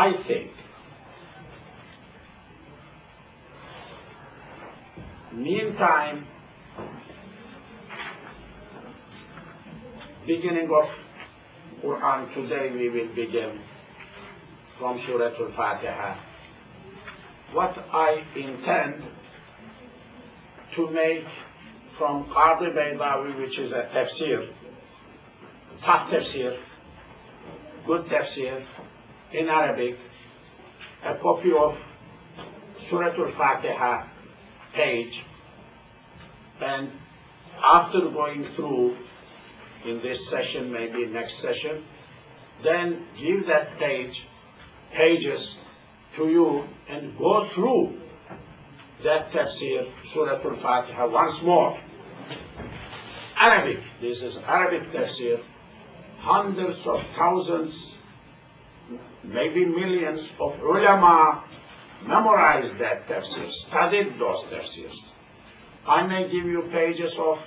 I think meantime, beginning of Quran, today we will begin from Surah Al-Fatiha. What I intend to make from Qadi Baydawi, which is a tafsir, tough tafsir, good tafsir, in Arabic, a copy of Surah Al-Fatiha page, and after going through in this session, maybe next session, then give that pages to you and go through that tafsir, Surah Al-Fatiha, once more. Arabic, this is Arabic tafsir, hundreds of thousands, maybe millions of ulama memorized that tafsir, studied those tafsirs. I may give you pages of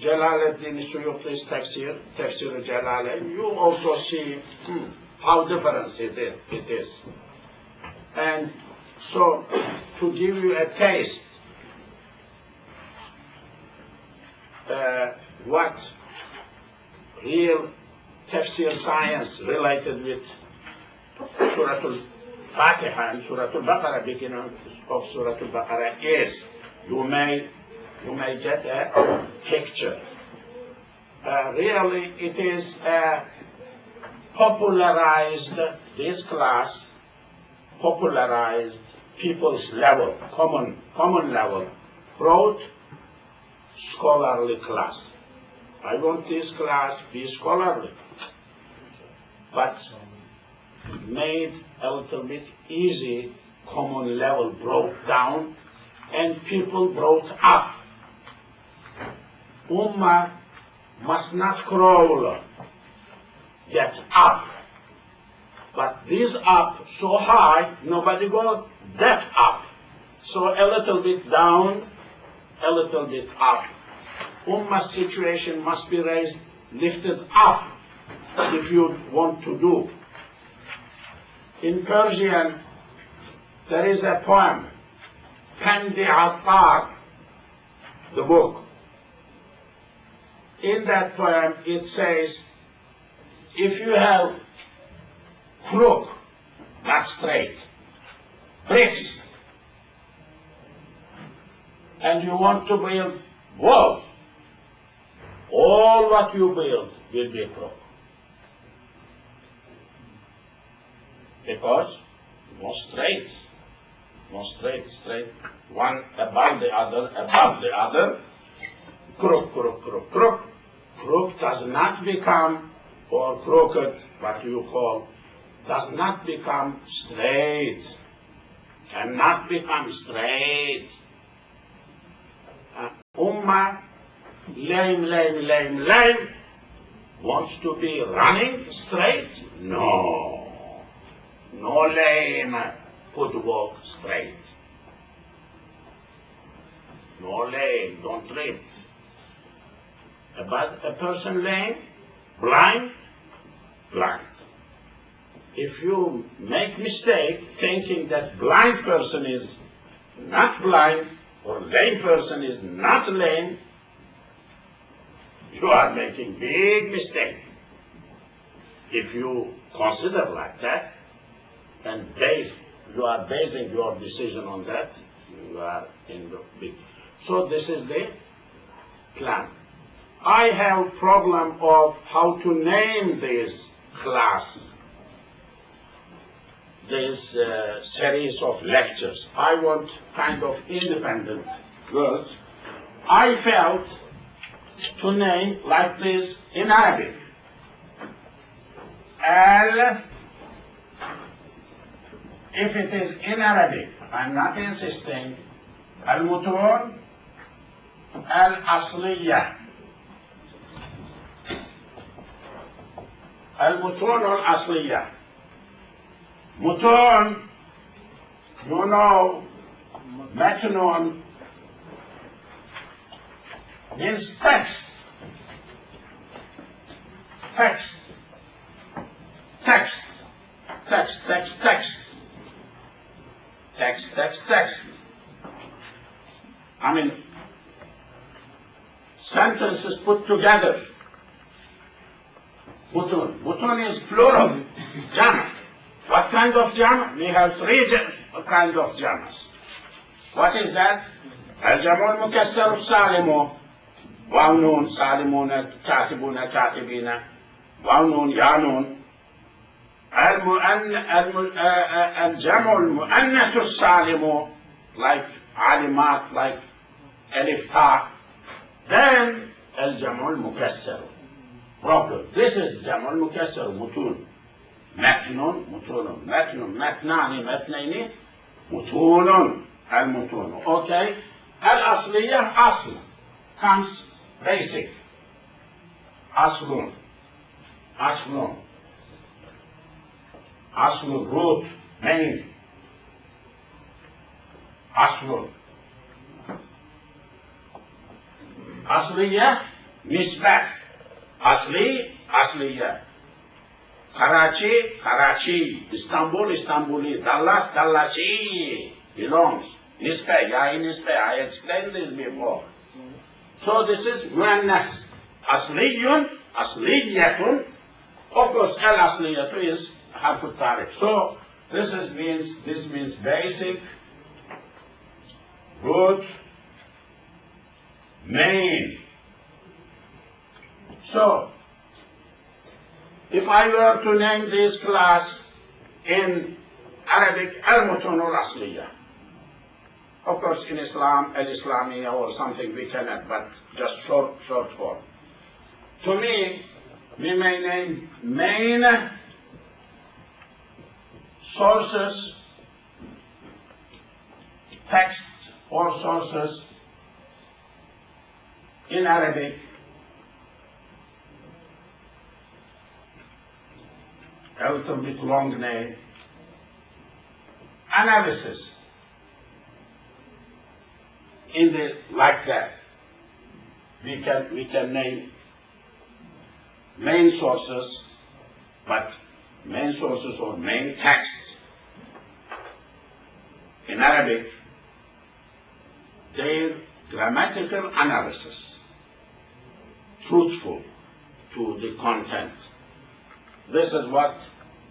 Jalaluddin Suyuti's tafsir, Tafsir Jalalain. You also see how different it is. And so, to give you a taste, what real tafsir science related with Surah Al-Fatiha and Surah Al-Baqarah, beginning of Surah Al-Baqarah is, you may get a picture. Really, it is popularized, this class popularized people's level, common level, broad scholarly class. I want this class be scholarly, but made a little bit easy, common level brought down, and people brought up. Ummah must not crawl, get up. But this up so high, nobody goes that up. So a little bit down, a little bit up. Ummah's situation must be raised, lifted up, if you want to do. In Persian, there is a poem, Kandi Attar, the book. In that poem, it says, if you have crook, not straight, bricks, and you want to build wall, all what you build will be crook. Because no straight, one above the other, crook. Crook does not become, or crooked, what you call, does not become straight, cannot become straight. Ummah, lame, wants to be running straight? No lame could walk straight. No lame, don't trip. But a person lame, blind. If you make mistake thinking that blind person is not blind or lame person is not lame, you are making big mistake. If you consider like that and you are basing your decision on that, you are in the big. So this is the plan. I have problem of how to name this class, this series of lectures. I want kind of independent words. I felt to name like this in Arabic. If it is in Arabic, I'm not insisting, Al-Mutun Al-Asliyah. Al-Mutun Al-Asliyah. Mutun, you know, metron means text. text, text, text. Text, text, text. I mean, sentences put together. Butun. Butun is plural. Jama. What kind of jama? We have three kinds of jamas. What is that? الجمع المكسر السالم واو نون سالمون كاتبون كاتبين واو نون يا نون الجمع المؤنث السالم like علمات like ألف تاء then الجمع المكسر broken. This is جمع المكسر متون متن متون متن متنان متنين متون المتون. Okay. الأصلية أصل comes basic أصل أصل أصل root main أصل أصلية نسبة أصلي أصلية كراچي كراچي إسطنبول إسطنبولي دالاس دالاسي belongs نسبة يعني نسبة. I explained this before. So this is مؤنث أصلي أصلية. Of course الأصلية is حرف التعريف. So this means basic, root, main. So if I were to name this class in Arabic المتون الأصلية, of course in Islam al-Islamiyya or something we cannot, but just short form. To me, we may name main sources, texts or sources in Arabic a little bit long name, analysis in the like that. We can name main sources, but main sources or main texts in Arabic, their grammatical analysis, truthful to the content. This is what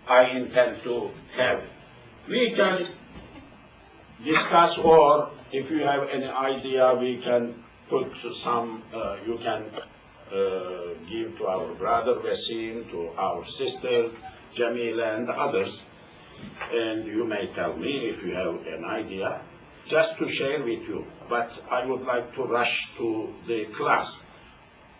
I intend to have. We can discuss, or if you have any idea, we can put some, you can give to our brother Wasim, to our sister Jamila and others, and you may tell me if you have an idea, just to share with you. But I would like to rush to the class.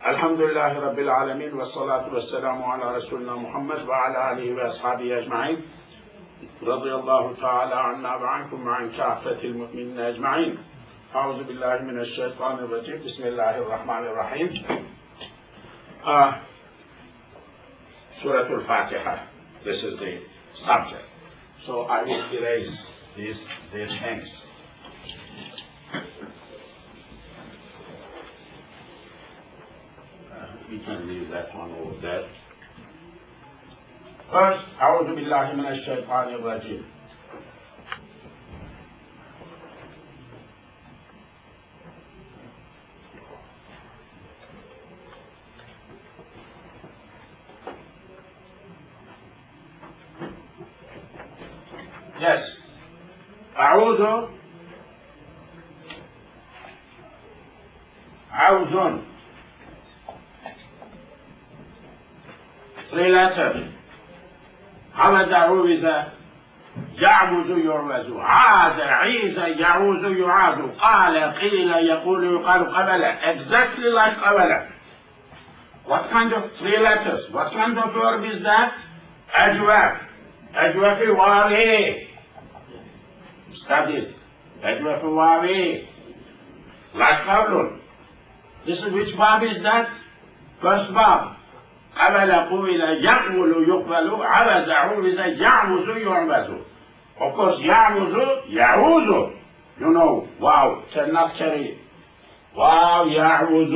Alhamdulillah Rabbil Alameen wa salatu wa salamu ala Rasulina Muhammad wa ala alihi wa ashabihi ajma'in. رضي الله تعالى عنا وعنكم وعن كافة المؤمنين أجمعين. أعوذ بالله من الشيطان الرجيم. بسم الله الرحمن الرحيم. Surah Al-Fatiha. This is the subject. So I will erase these things. We can leave that one over there. First, أعوذ بالله من الشيطان الرجيم. Yes. أعوذ عوذ. Three letters. عوذ عوذ يعوذ يعوذ عاذ عيذ يعوذ يعاذ قال قيل يقول يقال قبل. Exactly like قبل. What kind of three letters? What kind of verb is that? أجوف. أجوف الواري. Studied. أجوف الواري. Like قبل. This is which verb is that? First verb. قبل قبل يعمل يقبل عوز عوز يعوز يعوز. Of course يعوز يعوز. You know, wow, cannot carry. Wow, يعوز.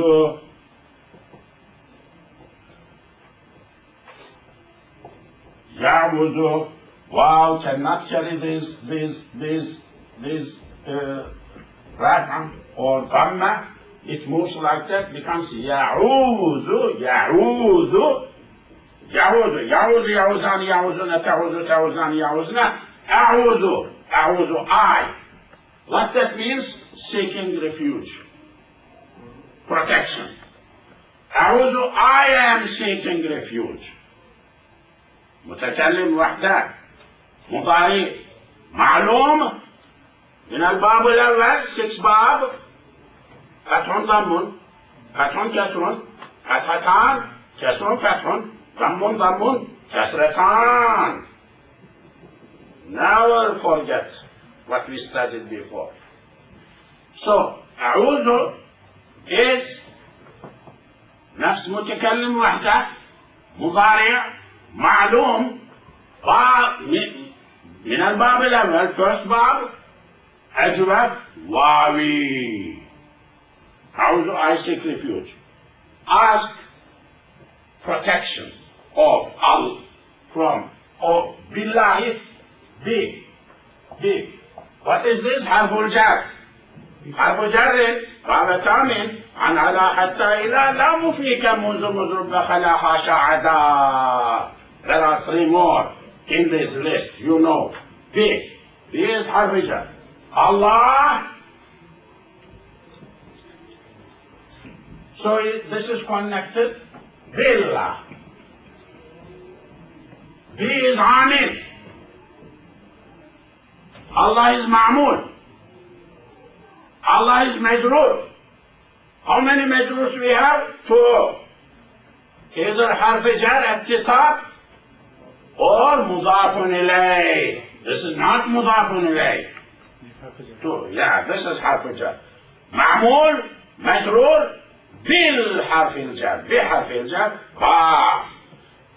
يعوز Wow cannot carry this rafa or dhamma. It moves like that, becomes ya'udhu, ya'udhu, ya'udhu, ya'udhu, ya'udhani, ya'udhuna, ta'udhu, ta'udhani, ya'udhuna, a'udhu, a'udhu, I. What that means? Seeking refuge, protection. A'udhu, I am seeking refuge. متكلم وحده مضارع معلوم من الباب الأول 6 باب فتح ضم فتح كسر فتحتان كسر فتح ضم ضم كسرتان. Never forget what we studied before. So أعوذ is نفس متكلم وحده مضارع معلوم من الباب الأول first باب أجوب واوي. أعوذ I seek refuge. Ask protection of Allah from بالله be. What is this? حرف الجر. حرف جر باب تامن عن على حتى إلى لا مفيك منذ رب خلا شعدا. There are 3 more in this list, you know. B is حرف جر. Allah. So this is connected. Billah. B is Amil. Allah is Ma'mul. Allah is Majroor. How many Majroors we have? 2. Either Harf Jar Attitab or Mudafun Ilayh. This is not Mudafun Ilayh. 2. Yeah, this is Harf Jar. Ma'mul, Majroor, Bil Harf Jar. Bi Harf Jar. Ba.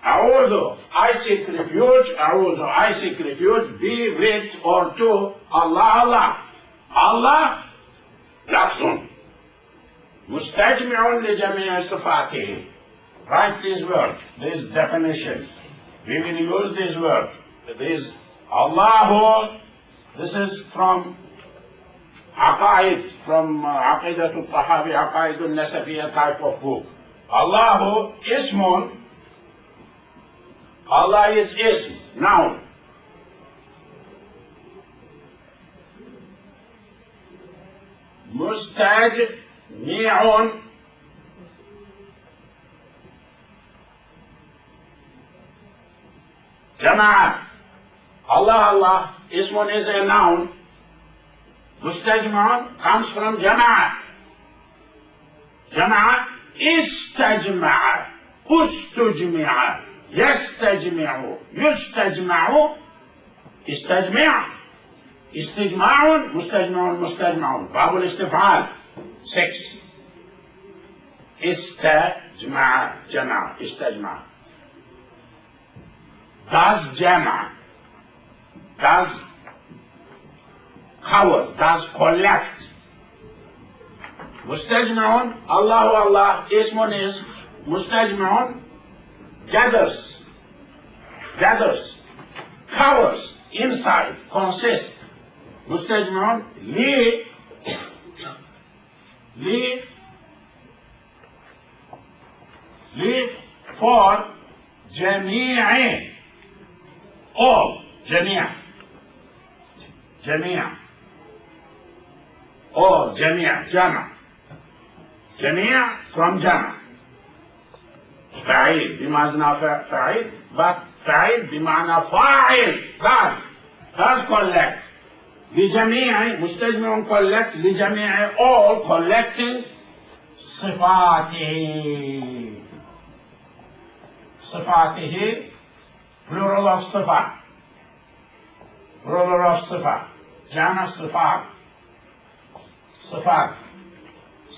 A'udhu, I seek refuge. A'udhu, I seek refuge. Be with or to Allah, Allah. Allah, لفظ مستجمع لجميع صفاته. Write this word, this definition. We will use this word. This Allah, this is from Aqaid, from Aqidatul Tahawi, Aqaidul Nasafiyya type of book. Allah ismun. Allah is ism, noun. مستجمع جماعة. Allah, Allah, ismun is a noun. مستجمع comes from جماعة. جماعة استجمع استجمع يستجمع يستجمع استجمع استجماع مستجمع مستجمع. باب الاستفعال 6. استجمع جمع استجمع. does جمع does cover does collect. مستجمع الله الله اسم is مستجمع gathers covers inside consists. مستجمع لي for جميع all جميع all جميع جميع from جمع. فعيل بمعنى فعيل but فعيل بمعنى فاعل does collect. لجميع مستجمع collect لجميع all collecting صفاته plural of صفة جمع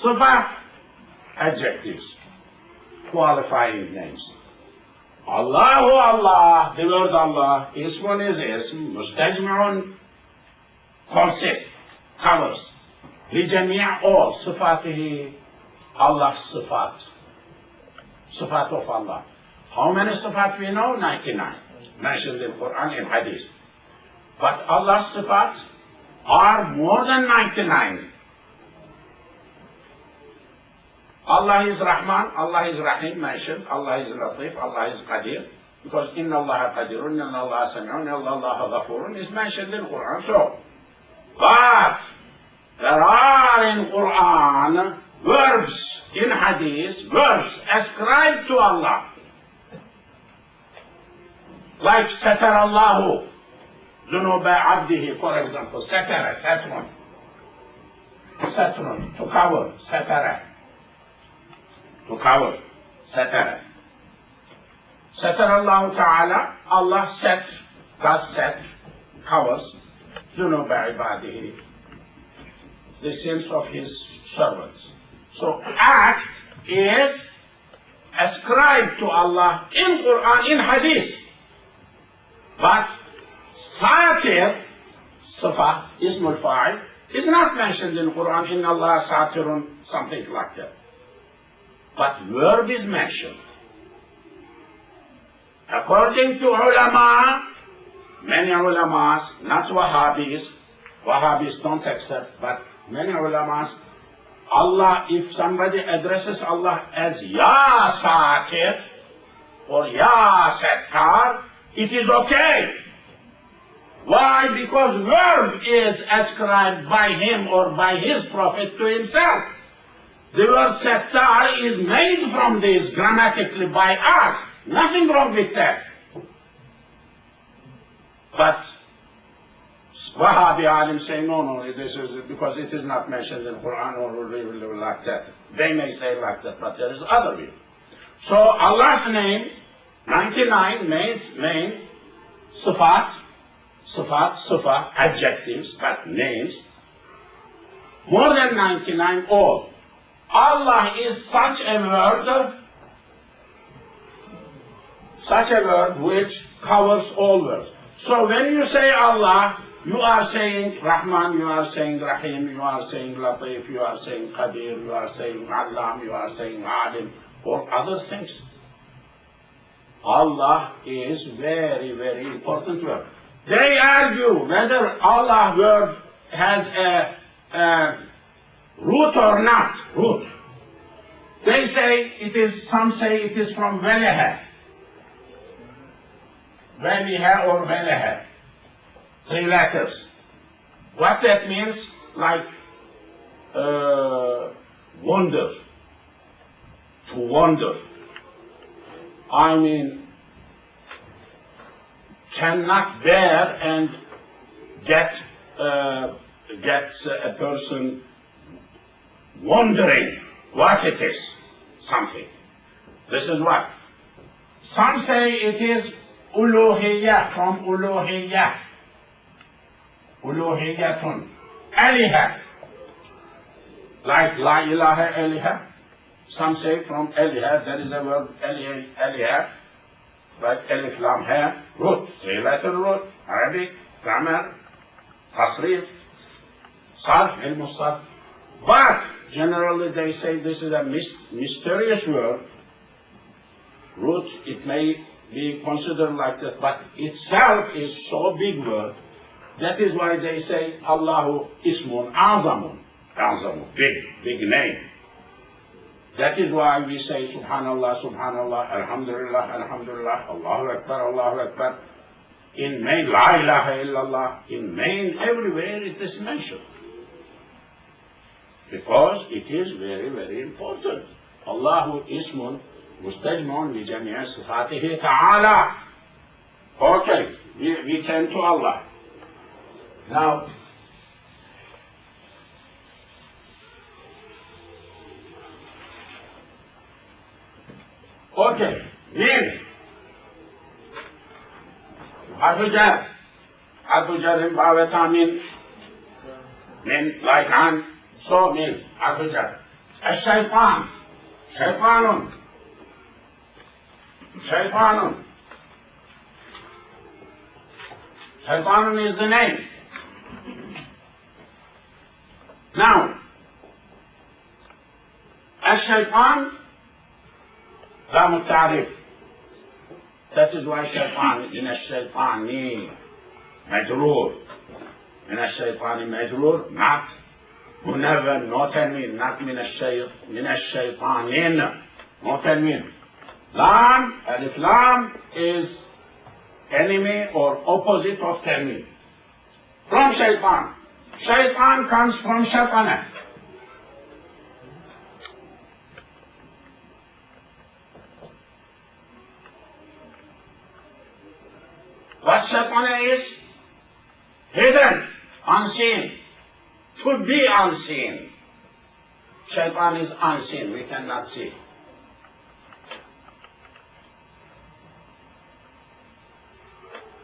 صفات adjectives qualifying names. Allah, the word Allah, ismun is ism, mustajmi'un consists, covers. لجميع all صفاته. Allah's صفات of Allah. How many صفات we know? 99. mentioned in Quran and Hadith. But Allah's sifat are more than 99. Allah is Rahman, Allah is Rahim mentioned, Allah is Latif, Allah is Qadir, because Inna Allah Qadirun, Inna Allah Sami'un, Inna Allah Ghafurun is mentioned in Quran. So, but there are in Quran verbs, in Hadith, verbs ascribed to Allah. Like Satar Allahu, Zunuba Abdihi, for example, Satara, Satrun. Satrun, to cover, Satara. To cover, Satara. Satar Allah Ta'ala, Allah set, does set, covers, Zunuba Ibadihi, the sins of His servants. So act is ascribed to Allah in Quran, in Hadith. But Satir, Safa, Ismul Fa'il, is not mentioned in Quran, in Allah Satirun, something like that. But verb is mentioned. According to ulama, many ulamas, not Wahhabis, Wahhabis don't accept, but many ulamas, Allah, if somebody addresses Allah as Ya Satir or Ya Sattar, it is okay. Why? Because verb is ascribed by him or by his prophet to himself. The word Sattar is made from this grammatically by us. Nothing wrong with that. But Wahhabi alim say, no, this is because it is not mentioned in Quran or like that. They may say like that, but there is other view. So Allah's name, 99 main sifat, sifa, adjectives, but names, more than 99 all. Allah is such a word which covers all words. So when you say Allah, you are saying Rahman, you are saying Rahim, you are saying Latif, you are saying Qadir, you are saying Alam, you are saying Alim, or other things. Allah is very, very important word. They argue whether Allah word has a root or not. Root. They say it is, some say it is from Velaha. Veliha or Velaha. 3 letters. What that means? Like wonder. To wonder. I mean, cannot bear and gets a person wondering what it is. Something. This is what? Some say it is uluhiyah, from uluhiyah. Uluhiyatun. Aliha. Like la ilaha aliha. Some say from aliha, there is a word aliha. Like alif lam ha. Root. 3-letter root. Arabic. Grammar. Tasrif. Sarf. Ilm sarf. But generally they say this is a mysterious word. Root, it may be considered like that, but itself is so big word. That is why they say Allahu Ismun Azamun. Azamun, big name. That is why we say Subhanallah, Subhanallah, Alhamdulillah, Alhamdulillah, Allahu Akbar, Allahu Akbar. In main, La ilaha illallah. In main, everywhere it is mentioned. Because it is very, very important. Allahu Ismun Mustajmun li jami'a sifatihi ta'ala. Okay, we came to Allah. Now, okay, min. Harfu jar in baweta min. Min, like an. So min, harfu jar. Shaytan. Shaytanun. Shaytanun. Shaytanun is the name. Now, الشيطان لام التعريف. That is why shaitan, in الشيطاني مجرور. من الشيطان مجرور, not whenever, no tanween, not من الشيطانين, no tanween. Lam, alif lam is enemy or opposite of tanween. From shaitan. Shaitan comes from shaitana. What shaitana is? Hidden, unseen, to be unseen. Shaitan is unseen, we cannot see.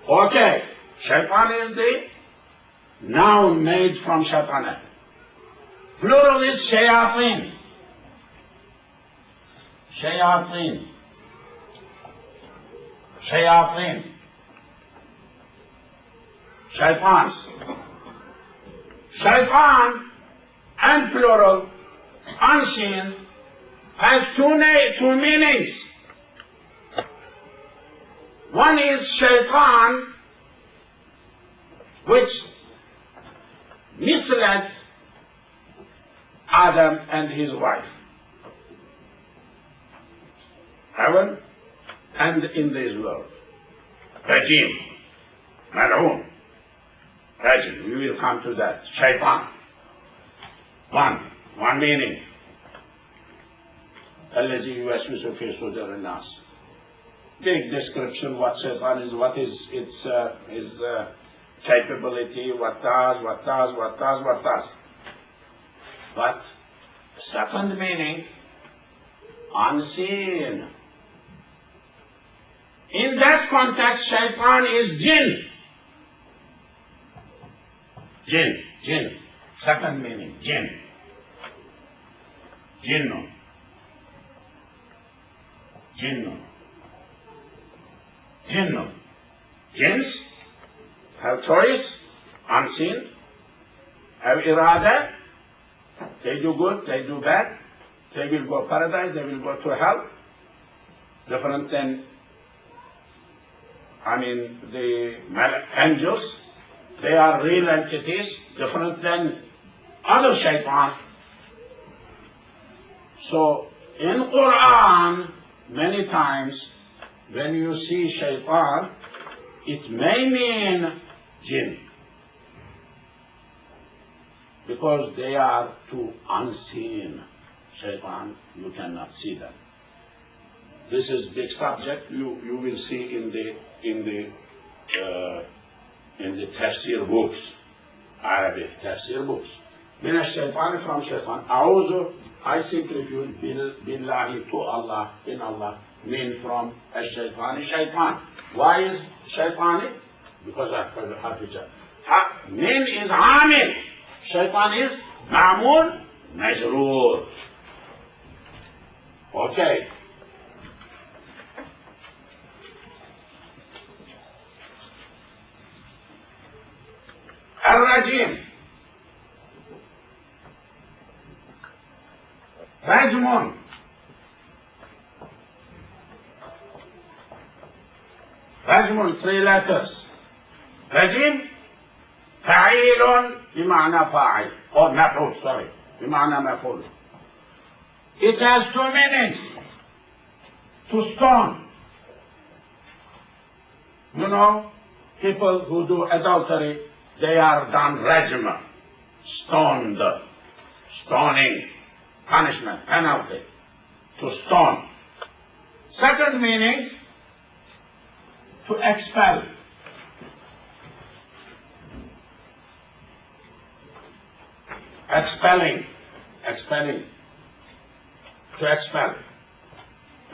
Okay, shaitan is the noun made from shaitana. Plural is shayateen. Shayateen. Shayateen. Shaitans. Shaitan and plural, unseen, has two meanings. One is shaitan, which misled Adam and his wife. Heaven and in this world. Rajim, mal'oon. Rajim, we will come to that. Shaitan. One meaning. الذي يوسوس في صدور الناس. Big description what shaitan is, what is its capability, what does. But second meaning, unseen. In that context, shaitan is jinn. Jinn. Second meaning, jinn. Jinnu. Jinns have choice, unseen, have irada, they do good, they do bad, they will go paradise, they will go to hell. Different than, the angels, they are real entities, different than other shaitan. So, in Quran, many times, when you see shaitan, it may mean jinn. Because they are too unseen. Shaitan, you cannot see them. This is big subject. You will see in the tafsir books, Arabic tafsir books. من الشيطان from shaitan. أعوذ, I seek refuge billahi to Allah, in Allah. Mean from الشيطان, shaitan. Why is shaitani? Because I have to. Mean is amil. Shaitan is ma'mul, majroor. Okay. الرجيم. رجم. رجم, 3 letters. رجيم فعيل بمعنى فاعل or مفعول, sorry, بمعنى مفعول. It has 2 meanings. To stone. You know, people who do adultery, they are done rajma, stoned, stoning, punishment, penalty, to stone. Second meaning, to expel. Expelling, to expel.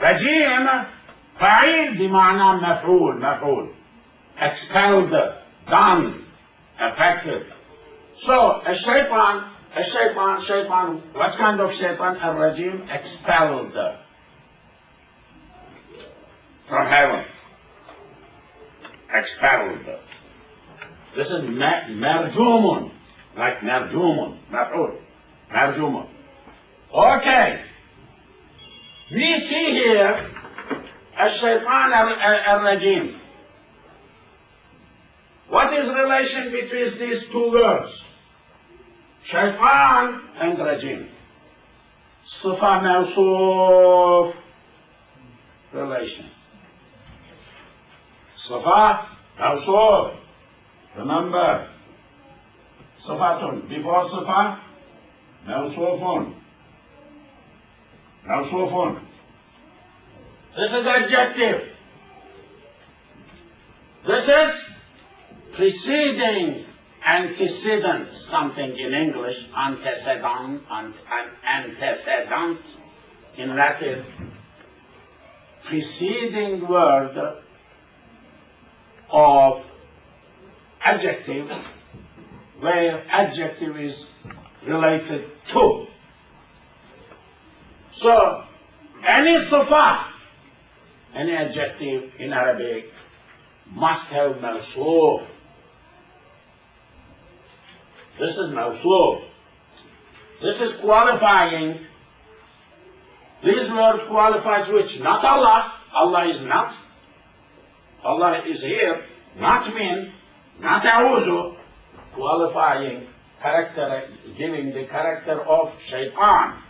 Rajim, fa'il بمعنى مفعول. Expelled, done, affected. So, a shaitan, what kind of shaitan? A rajim, expelled from heaven. Expelled. This is marjumun, like marjumun, maf'ul, marjumun. Okay. We see here الشيطان الرجيم. What is relation between these two words? Shaitan and rajim. Sifa mawsuf relation. Sifa mawsuf. Remember, sifatun. Before sifa, mawsufun. Mawsufun. This is adjective. This is preceding, antecedent, something in English, antecedent, antecedent in Latin, preceding word of adjective, where adjective is related to. So, any sifa, any adjective in Arabic must have mawsuf. This is mawsuf. This is qualifying. This word qualifies which? Not Allah. Allah is not. Allah is here. Not min. Not a'udhu. Qualifying character, giving the character of shaitan.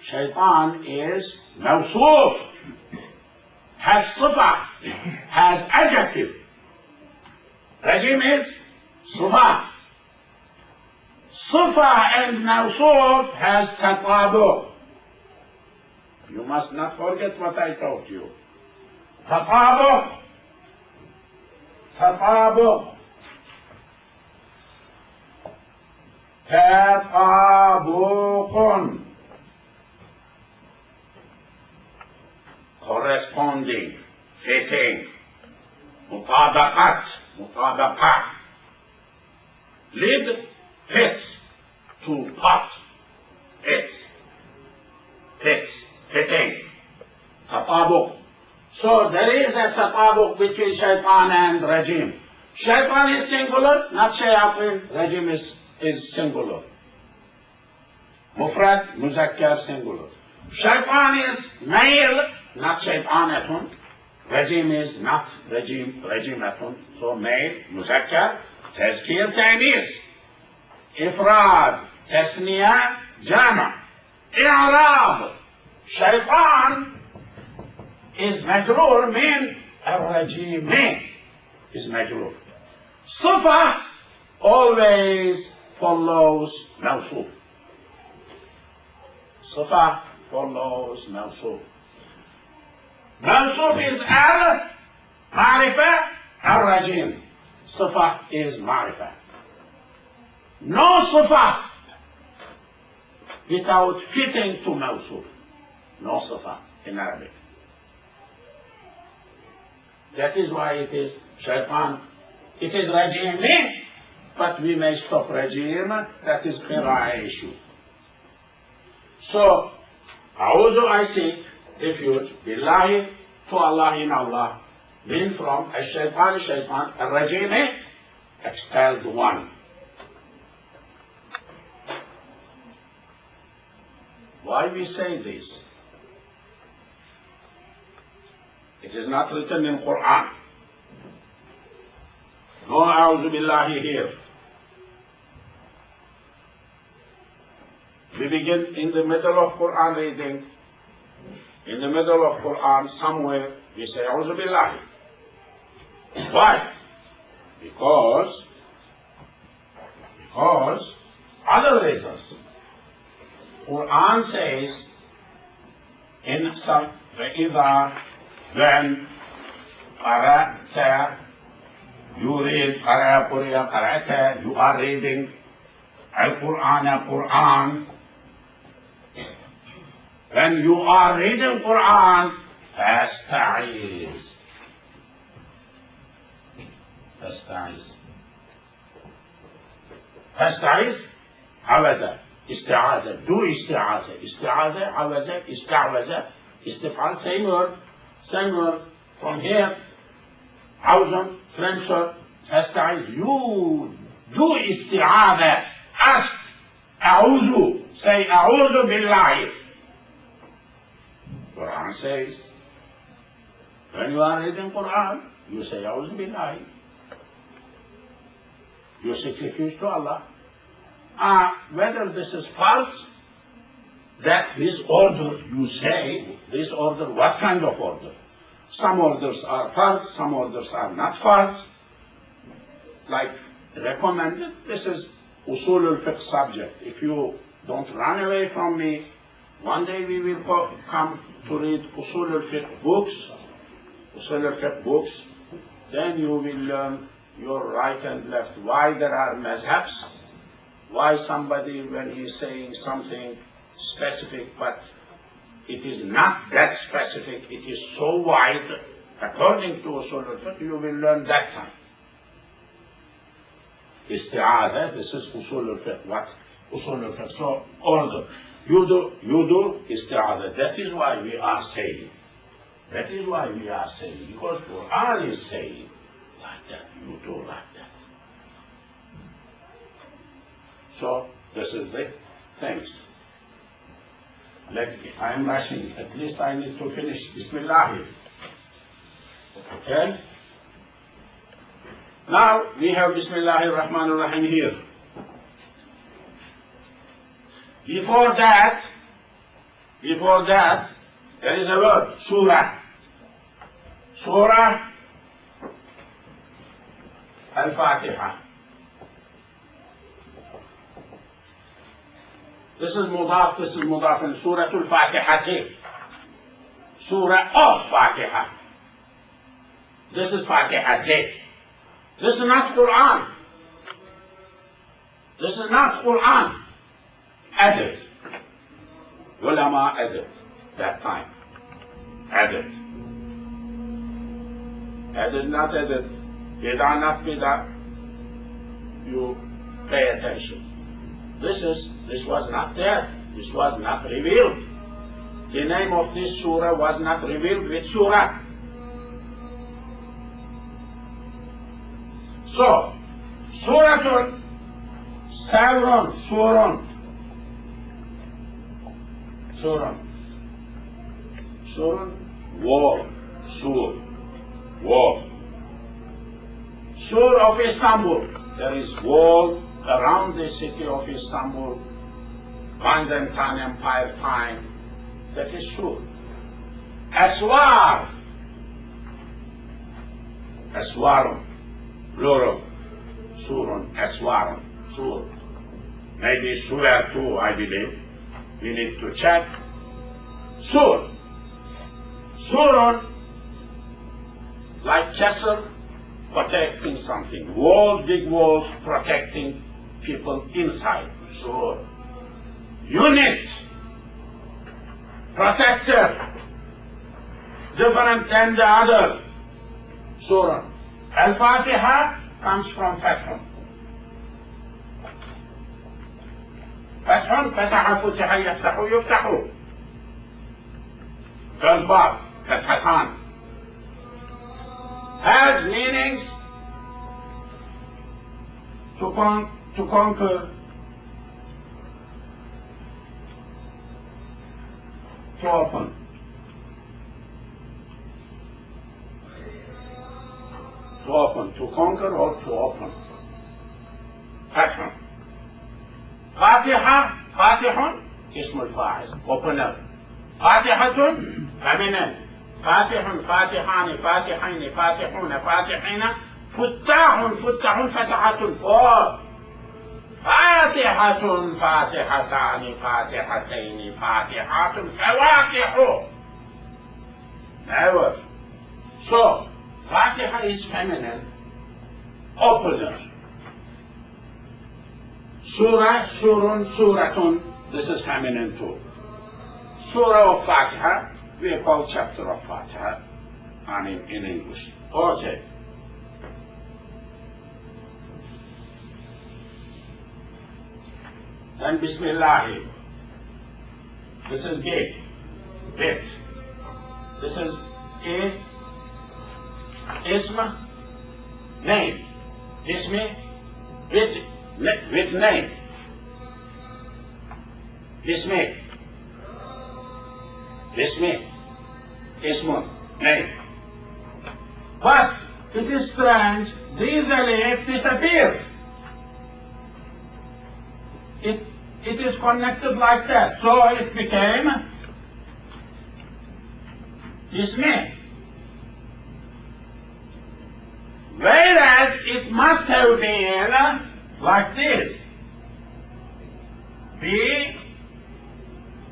Shaitan is mawsuf. Has sifa. Has adjective. Rajim is sifa. Sifa and mawsuf has tatabuq. You must not forget what I taught you. Tatabuq. Tatabuq. Tatabuqun. Corresponding, fitting. Mutabaqat. Mutabaqat. Lid fits to pot. Fits. Fitting. Tatabuq. So there is a tatabuq between shaitan and rajim. Shaitan is singular, not shayatin. Rajim is singular. Mufrad, muzakkar, singular. Shaitan is male, not shaitanatun. Rajim is not rajimatun. So male, muzakkar, tazkir, ta'nis. Ifrad, tasniya, jama. I'rab. Shaitan is majroor min, al-rajim is majroor. Sifa always follows mawsuf. Sifa follows mawsuf. Mawsuf is al-ma'rifah, al-rajim. Sifa is ma'rifah. No sifa without fitting to mawsuf. No sifa in Arabic. That is why it is shaitan. It is rajim, but we may stop rajim. That is qira'ah issue. So, a'udhu, I seek refuge, billahi, to Allah in Allah, being from shaitan, al-rajim, expelled one. Why we say this? It is not written in Quran. No a'udhu billahi here. We begin in the middle of Quran reading. In the middle of Quran, somewhere, we say a'udhu billahi. Why? Because other reasons. Quran says in some فَإِذَا when qara'ta, you read qara'ta, you are reading Quran. When you are reading Quran, fasta'iz. Fasta'iz, awaza, isti'aza, do isti'aza. Isti'aza, awaza, ista'waza, istif'al, same word from here. Awzan, French word, fasta'iz, you do isti'aza, ask, a'udhu, say a'udhu billahi. Quran says, When you are reading Quran, you say, A'udhu Billahi. You seek refuge to Allah. Whether this is false, that his order, you say, this order, what kind of order? Some orders are false, some orders are not false. Like recommended, this is Usul al-Fiqh subject. If you don't run away from me, one day we will come to read Usul al-Fiqh books, then you will learn your right and left, why there are mazhabs, why somebody, when he's saying something specific, but it is not that specific, it is so wide, according to Usul al-Fiqh, you will learn that time. Isti'adah, this is Usul al-Fiqh. What? Usul al-Fiqh. So, order. You do isti'adah. That is why we are saying. That is why we are saying. Because Quran is saying like that. You do like that. So, this is it. Thanks. I am rushing. At least I need to finish. Bismillah. Okay? Now, we have Bismillahir Rahmanir Rahim here. Before that, there is a word, Surah. Surah Al-Fatiha. This is mudaf in Surah Al-Fatiha. Surah of Fatiha. This is Fatiha. This is not Quran. This is not Quran. Added. Ulama added. That time. Added. Added, not added. Bida, not bida. You pay attention. This was not there. This was not revealed. The name of this surah was not revealed with surah. So, Suratun, Surun, wall, wall. Sur of Istanbul, there is wall around the city of Istanbul, Byzantine Empire time, that is Sur. Aswar, plural, Surun, Aswarun, Sur. Maybe Surah too, I believe. We need to check. Sur. Surun, like castle, protecting something. Walls, big walls, protecting people inside. Sur. Unit. Protector. Different than the other. Surah. Al-Fatiha comes from Fathun. Fathun, Fataha, Futiha, Yaftahu, Yuftahu. Galbab, Fathatan. Has meanings to conquer, to open. To open, to conquer or to open. Fathun. Fatiha, Fatihun, Ismul Fa'il, opener. Fatihatun, feminine. Fatihun, Fatihani, Fatihaini, Fatihuna, Fatihina. Futtahun, Futtahun, Fatahatun, four. Fatihatun, Fatihatani, Fatihataini, Fatihatun, Fawatihu. Never. So, Fatiha is feminine, opener. Surah, Surun, Suratun, this is feminine too. Surah of Fatiha, we call chapter of Fatiha, and in English. Okay. Then Bismillah. This is big. This is Ism, name. Ismi, with name. Bismi, Ismun, name. But it is strange, these alif disappeared. It is connected like that. So it became Ismi. Whereas it must have been like this. Be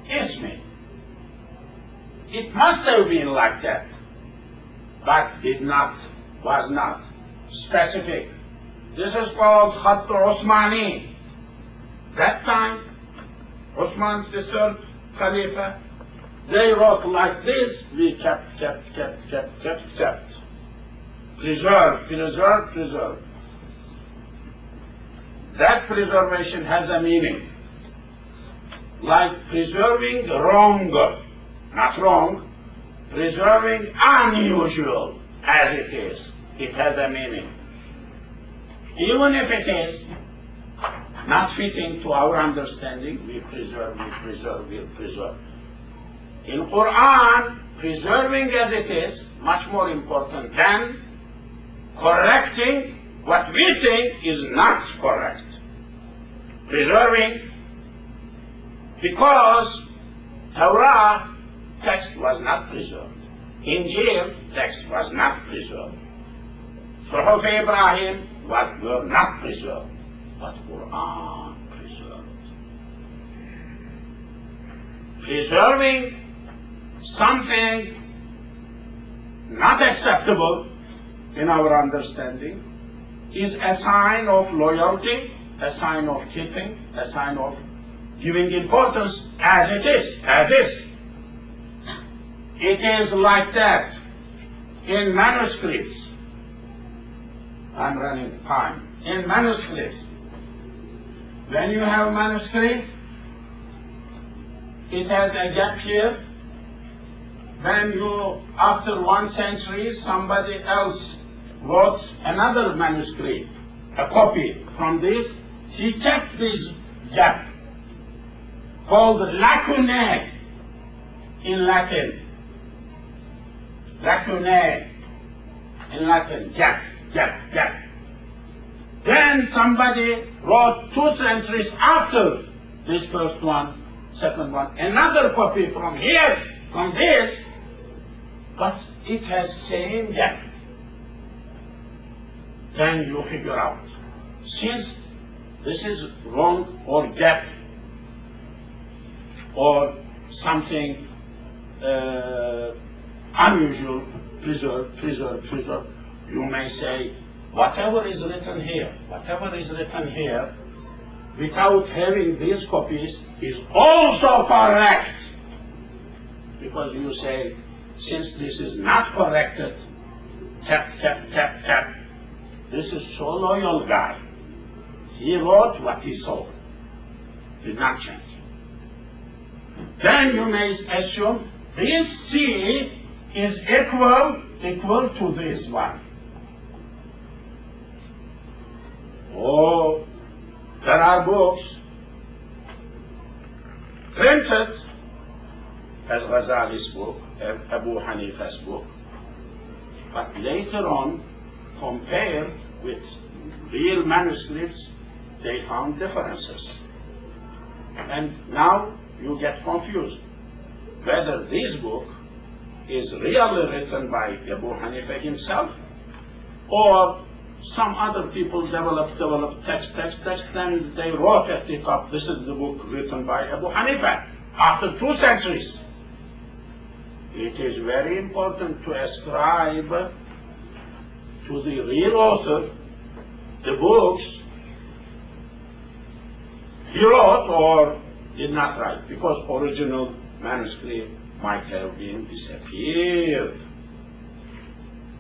Ismi. It must have been like that. But did not, was not specific. This is called Khatt Osmani. That time, Osman, the third Khalifa, they wrote like this, we kept. Preserve. That preservation has a meaning. Like preserving wrong, not wrong, preserving unusual as it is. It has a meaning. Even if it is not fitting to our understanding, we preserve. In Quran, preserving as it is much more important than correcting what we think is not correct. Preserving, because Torah text was not preserved. Injil text was not preserved. Suhuf Ibrahim were not preserved. But Quran preserved. Preserving something not acceptable in our understanding is a sign of loyalty, a sign of keeping, a sign of giving importance as it is. It is like that in manuscripts. I'm running time. In manuscripts, when you have a manuscript, it has a gap here. When you, after 1 century, somebody else wrote another manuscript, a copy from this, he kept this gap, called lacunae in Latin. Lacunae in Latin, gap. Then somebody wrote 2 centuries after this first one, second one, another copy from here, from this, but it has same gap. Then you figure out, since this is wrong or gap or something unusual, preserve, you may say, whatever is written here, without having these copies, is also correct. Because you say, since this is not corrected, kept, this is so loyal guy. He wrote what he saw, did not change. Then you may assume this C is equal to this one. Oh, there are books printed as Ghazali's book, Abu Hanifa's book, but later on, compared with real manuscripts, they found differences. And now you get confused whether this book is really written by Abu Hanifa himself, or some other people developed text, and they wrote at the top, this is the book written by Abu Hanifa, after 2 centuries. It is very important to ascribe to the real author the books he wrote or did not write, because original manuscript might have been disappeared.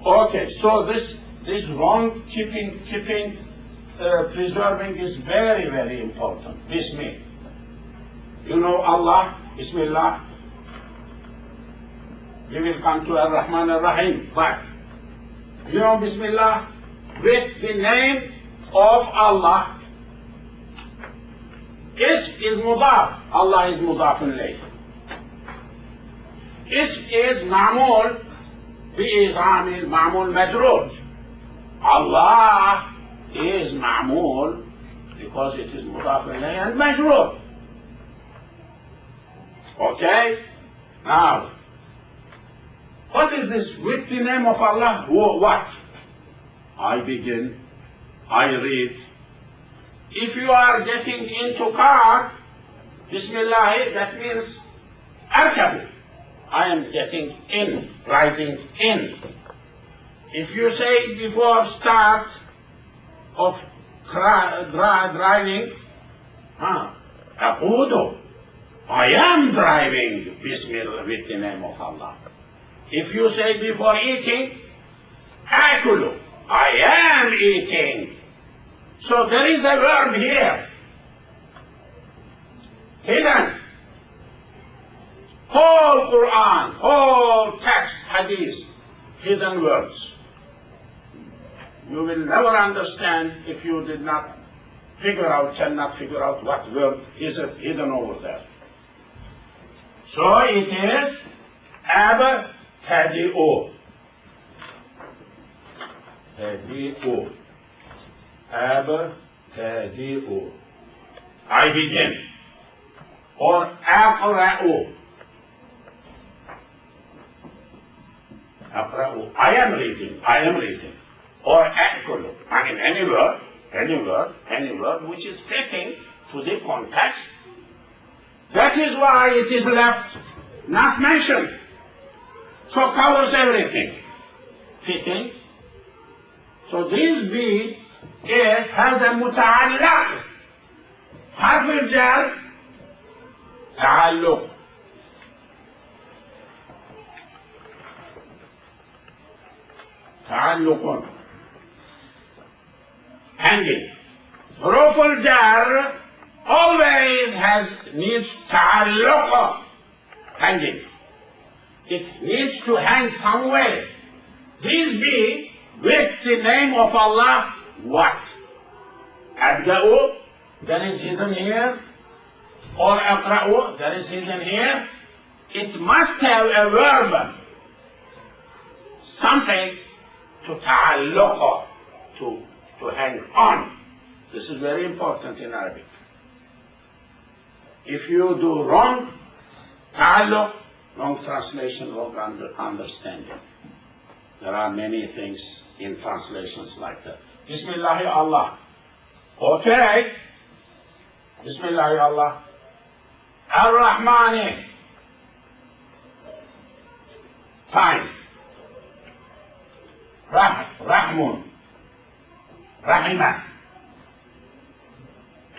Okay, so this wrong keeping, preserving is very, very important. Bismillah. You know Allah, Bismillah. We will come to Ar-Rahman Ar-Rahim, but you know Bismillah, with the name of Allah. Ism is mudaf, Allah is mudaf ilayh. Ism is ma'mul, B is عامل معمول مجرور. Allah is معمول because it is مضاف إليه and مجرور. Okay? Now, what is this with the name of Allah? What? I begin, I read. If you are getting into car, Bismillah, that means Arkabu. I am getting in, riding in. If you say before start of driving, Aqudu, I am driving, Bismillah, with the name of Allah. If you say before eating, Akulu, I am eating. So there is a verb here. Hidden. Whole Quran, whole text, hadith, hidden words. You will never understand if you did not cannot figure out what verb is hidden over there. So it is abtadi'u. Tadi'u. Abtadi'u. I begin. Or aqra'u. Aqra'u. I am reading. Or akulu. I mean any word which is taken to the context. That is why it is left not mentioned. So covers everything. Fitting. So this B is هذا متعلق. حرف الجر تعلق. تعلق. Hanging. حروف الجر always needs تعلق. Hanging. It needs to hang somewhere. This be with the name of Allah, what? Abda'u, that is hidden here. Or Aqra'u, that is hidden here. It must have a verb. Something to ta'alluq, to hang on. This is very important in Arabic. If you do wrong, ta'alluq, wrong translation, wrong understanding. There are many things in translations like that. Bismillah Allah. Okay. Bismillah Allah. Ar-Rahmani. Time. Rahmun. Rahimah.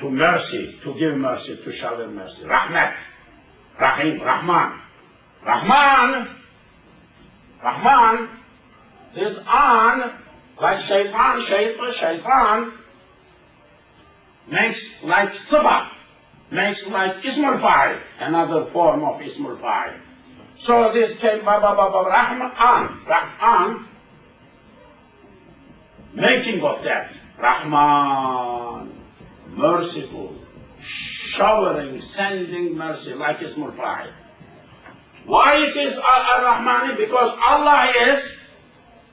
To mercy, to give mercy, to shower mercy. Rahmat. Rahim. Rahman. Rahman. This on, like shaitan, makes like sifa, makes like ismul fa'il, another form of ismul fa'il. So this came Rahman, making of that. Rahman, merciful, showering, sending mercy, like ismul fa'il. Why it is Ar-Rahmani? Because Allah is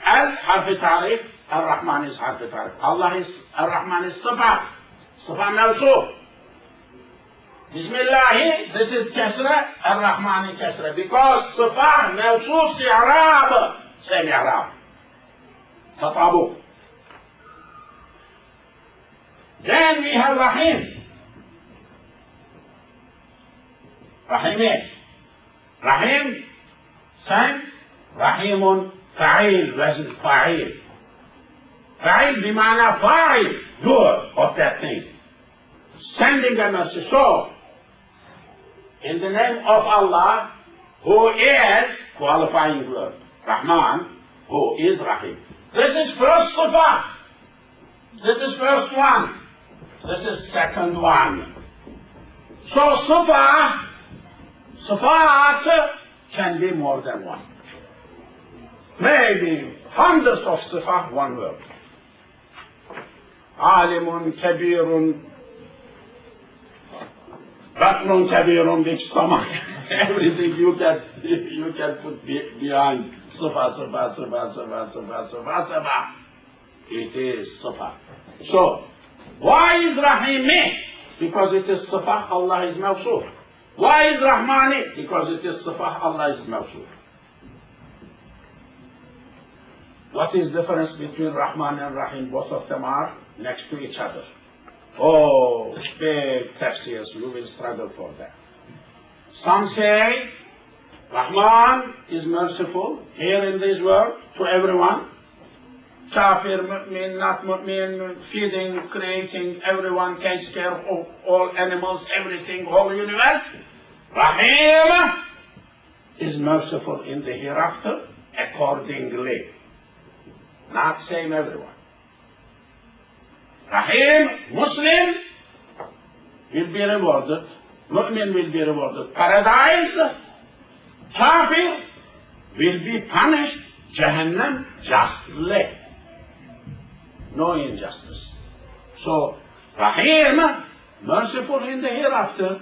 Al-Harf Ta'rif, Ar-Rahman is Harf Ta'rif. Allah is, Ar-Rahman is Sifa Mawsuf. Bismillah, this is Kasra, Ar-Rahman is Kasra. Because Sifa Mawsuf si Arab, same Arab. Tatabu. Then we have Rahim. Rahim, same, Rahimun. فعيل وزن فاعل بمعنى فاعل doer of that thing, sending a mercy. So in the name of Allah, who is qualifying word, Rahman, who is Rahim. This is first Sifa. This is first one. This is second one. So Sifat can be more than one. Maybe hundreds of Sifat, one word. Alimun, Kabirun, Batnun, Kabirun, big stomach. Everything you can put behind Sifa, Sifa, Sifa, Sifa, Sifa, Sifa, Sifa. It is Sifa. So, why is Rahimi? Because it is Sifa, Allah is Mawsuf. Why is Rahmani? Because it is Sifa, Allah is Mawsuf. What is the difference between Rahman and Rahim? Both of them are next to each other. Oh, big tafsirs, you will struggle for that. Some say Rahman is merciful here in this world to everyone. Kafir, mu'min, not mu'min, feeding, creating, everyone takes care of all animals, everything, whole universe. Rahim is merciful in the hereafter accordingly. Not same everyone. Rahim, Muslim, will be rewarded. Mu'min will be rewarded. Paradise, Kafir will be punished. Jahannam, justly. No injustice. So, Rahim, merciful in the hereafter,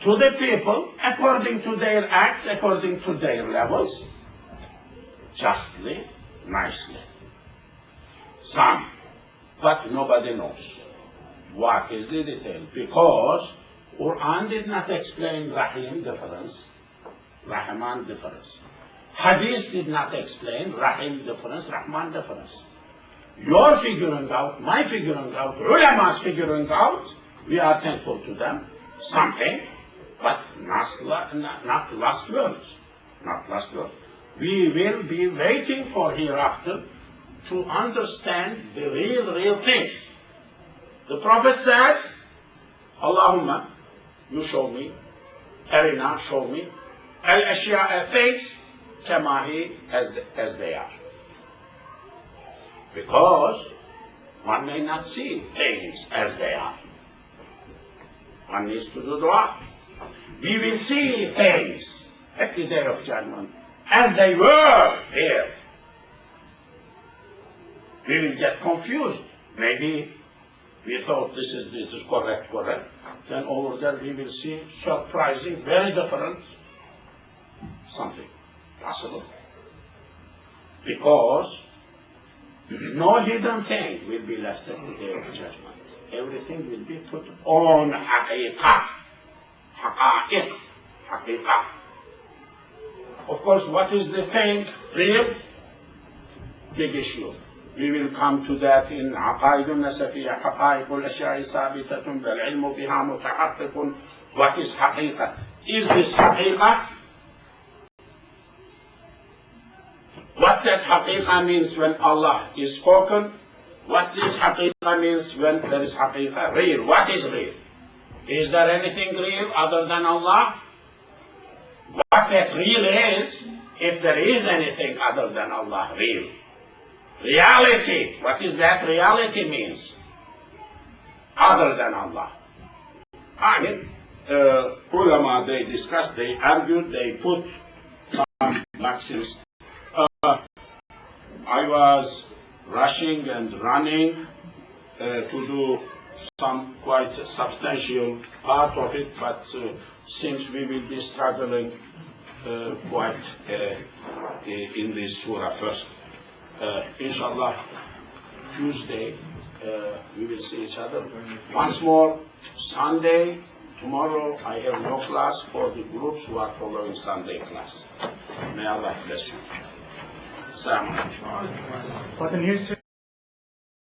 to the people, according to their acts, according to their levels, justly, nicely. Some, but nobody knows what is the detail, because Quran did not explain Rahim difference, Rahman difference. Hadith did not explain Rahim difference, Rahman difference. Your figuring out, my figuring out, ulama's figuring out, we are thankful to them, something, but not last words. Not last words. We will be waiting for hereafter to understand the real things. The Prophet said, Allahumma, you show me, Arina, show me, al-ashya'a things, kamahi, as they are. Because one may not see things as they are. One needs to do dua. We will see things at the day of judgment as they were here. We will get confused. Maybe we thought this is correct. Then over there we will see surprising, very different something possible. Because no hidden thing will be left at the day of judgment. Everything will be put on haqiqah. Haqiqah. Of course, what is the thing real? Big issue. We will come to that in عقائد النسفية حقائق الأشياء ثابتة بالعلم بها متحقق. What is حقيقة? Is this حقيقة? What that حقيقة means when Allah is spoken? What this حقيقة means when there is حقيقة? Real. What is real? Is there anything real other than Allah? What that real is, if there is anything other than Allah, real. Reality. What is that reality means? Other than Allah. I mean, ulama, they discussed, they argued, they put some maxims. I was rushing and running to do some quite substantial part of it, but since we will be struggling quite in this surah first. Inshallah, Tuesday we will see each other. Once more, Sunday, tomorrow I have no class for the groups who are following Sunday class. May Allah bless you. Assalamu alaikum. For the news